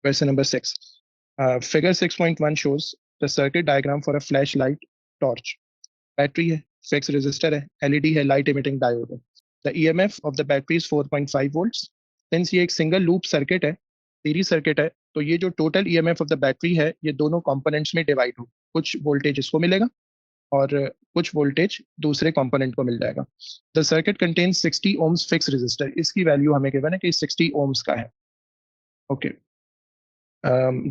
Question number 6. Figure 6.1 shows the circuit diagram for a flashlight torch. Battery है, fixed resistor है, LED है, light emitting diode है. The EMF of the battery is 4.5 volts. Since ये एक single loop circuit है, series circuit है, तो ये जो total EMF of the battery है, ये दोनों components में divide हो. कुछ voltage इसको मिलेगा और कुछ voltage दूसरे component को मिल जाएगा. The circuit contains 60 ohms fixed resistor. इसकी value हमें given है कि 60 ohms का है. Okay.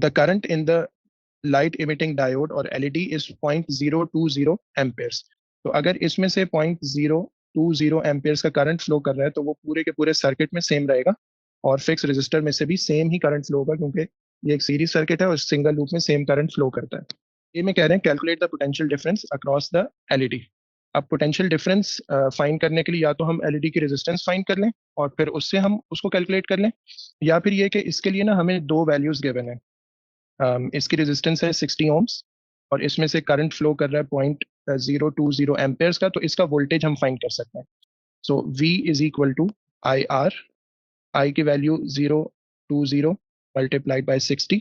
The current in the light emitting diode और LED is 0.020 amperes. तो अगर इसमें से 0.020 amperes का करंट फ्लो कर रहा है तो वो पूरे के पूरे सर्किट में सेम रहेगा और फिक्स रेजिस्टर में से भी सेम ही करंट फ्लो होगा क्योंकि ये एक सीरीज सर्किट है और सिंगल लूप में सेम करंट फ्लो करता है. ये में कह रहे हैं calculate the potential difference across the LED. अब पोटेंशियल डिफरेंस फाइंड करने के लिए या तो हम एलईडी की रेजिस्टेंस फाइंड कर लें और फिर उससे हम उसको कैलकुलेट कर लें, या फिर ये कि इसके लिए ना हमें दो वैल्यूज गिवन है. इसकी रेजिस्टेंस है 60 ओम्स और इसमें से करंट फ्लो कर रहा है 0.020 एम्पेयर्स का, तो इसका वोल्टेज हम फाइंड कर सकते हैं. So V is equal to I R. I की वैल्यू 020 मल्टीप्लाइड बाय 60,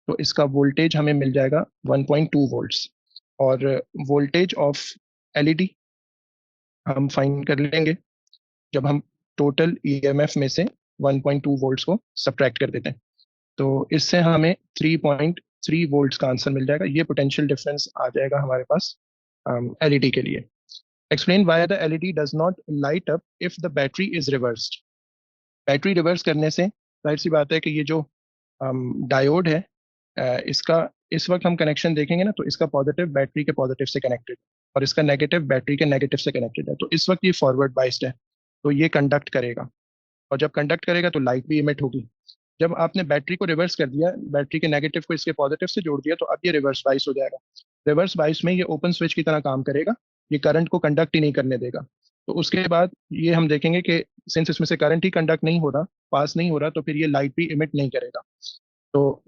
तो इसका वोल्टेज हमें मिल जाएगा 1.2 वोल्ट्स. और वोल्टेज ऑफ एलईडी हम फाइंड कर लेंगे जब हम टोटल ईएमएफ में से 1.2 वोल्ट्स को सब्ट्रैक्ट कर देते हैं. तो इससे हमें 3.3 वोल्ट्स का आंसर मिल जाएगा. ये पोटेंशियल डिफरेंस आ जाएगा हमारे पास एलईडी के लिए. Explain why the LED does not light up if the battery is reversed. Battery reverse करने से जाहिर सी बात है कि ये जो डायोड है इसका इस वक्त हम कनेक्शन देखेंगे ना, तो इसका पॉजिटिव बैटरी के पॉजिटिव से कनेक्टेड और इसका नेगेटिव बैटरी के नेगेटिव से कनेक्टेड है. तो इस वक्त ये फॉरवर्ड बाइस्ड है, तो ये कंडक्ट करेगा और जब कंडक्ट करेगा तो लाइट भी इमिट होगी. जब आपने बैटरी को रिवर्स कर दिया, बैटरी के नेगेटिव को इसके पॉजिटिव से जोड़ दिया, तो अब ये रिवर्स बाइस हो जाएगा. रिवर्स बाइस में ये ओपन स्विच की तरह काम करेगा, ये करंट को कंडक्ट ही नहीं करने देगा. तो उसके बाद ये हम देखेंगे कि सिंस इसमें से करंट ही कंडक्ट नहीं हो रहा, पास नहीं हो रहा, तो फिर ये लाइट भी इमिट नहीं करेगा. तो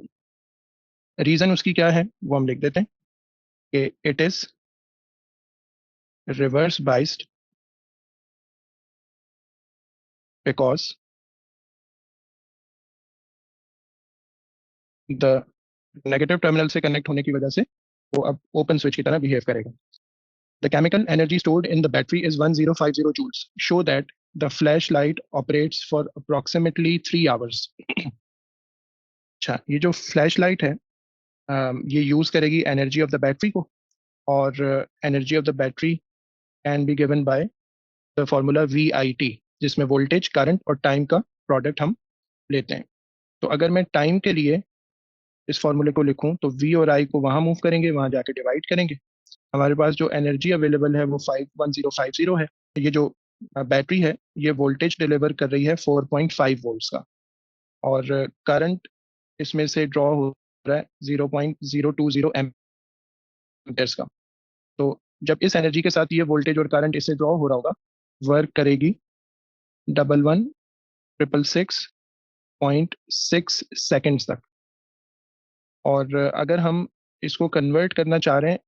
रीजन उसकी क्या है वो हम लिख देते हैं कि it is reverse biased because the negative terminal से कनेक्ट होने की वजह से वो अब ओपन स्विच की तरह बिहेव करेगा. The chemical energy stored in the battery is 1050 joules. Show that the flashlight operates for approximately 3 hours. अच्छा, ये जो फ्लैश लाइट है ये यूज करेगी एनर्जी ऑफ द बैटरी को और energy of the battery can be given by the formula VIT, जिसमें voltage, current और टाइम का प्रोडक्ट हम लेते हैं. तो अगर मैं टाइम के लिए इस फॉर्मूले को लिखूं तो V और I को वहां मूव करेंगे, वहां जाके डिवाइड करेंगे. हमारे पास जो एनर्जी अवेलेबल है वो 51050 है. ये जो बैटरी है ये वोल्टेज डिलीवर कर रही है 4.5 वोल्ट्स का और करंट इसमें से ड्रॉ हो रहा है 0.020 एम्पेयर्स का. तो जब इस एनर्जी के साथ ये वोल्टेज और करंट इससे ड्रॉ हो रहा होगा, वर्क करेगी 11,666.6 सेकेंड्स तक. और अगर हम इसको कन्वर्ट करना चाह रहे हैं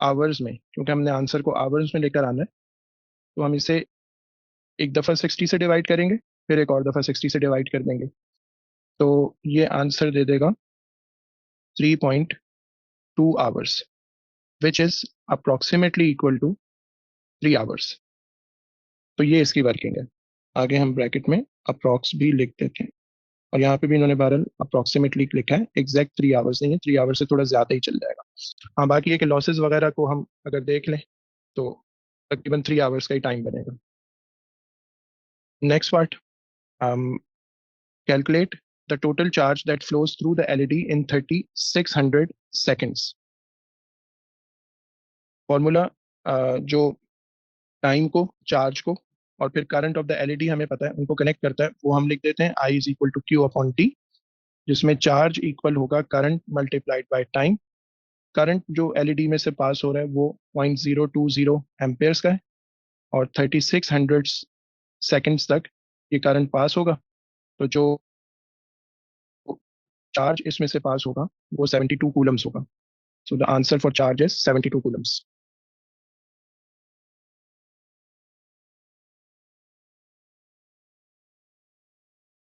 आवर्स में, क्योंकि हमने आंसर को आवर्स में लेकर आना है, तो हम इसे एक दफ़ा 60 से डिवाइड करेंगे, फिर एक और दफ़ा 60 से डिवाइड कर देंगे, तो ये आंसर दे देगा 3.2 hours, which is approximately equal to 3 hours. तो ये इसकी वर्किंग है. आगे हम ब्रैकेट में अप्रॉक्स भी लिख देते हैं और यहाँ पे भी इन्होंने बहरहाल अप्रॉक्सीमेटली लिखा है, एग्जैक्ट 3 आवर्स नहीं है, 3 आवर्स से थोड़ा ज़्यादा ही चल जाएगा. हाँ, बाकी ये कि लॉसेज वगैरह को हम अगर देख लें तो तकरीबन 3 आवर्स का ही टाइम बनेगा. Next part, calculate the total charge that flows through the LED in 3600 seconds. Formula जो टाइम को, चार्ज को और फिर करंट ऑफ द एलईडी हमें पता है उनको कनेक्ट करता है, वो हम लिख देते हैं I is equal to Q upon T, जिसमें चार्ज इक्वल होगा current multiplied by time. Current जो एलईडी में से पास हो रहा है वो 0.020 एम्पेयर्स का है और 3600 सेकेंड्स तक ये करंट पास होगा. तो जो चार्ज इसमें से पास होगा वो 72 कूलम्स होगा. So the answer for charge is 72 coulombs.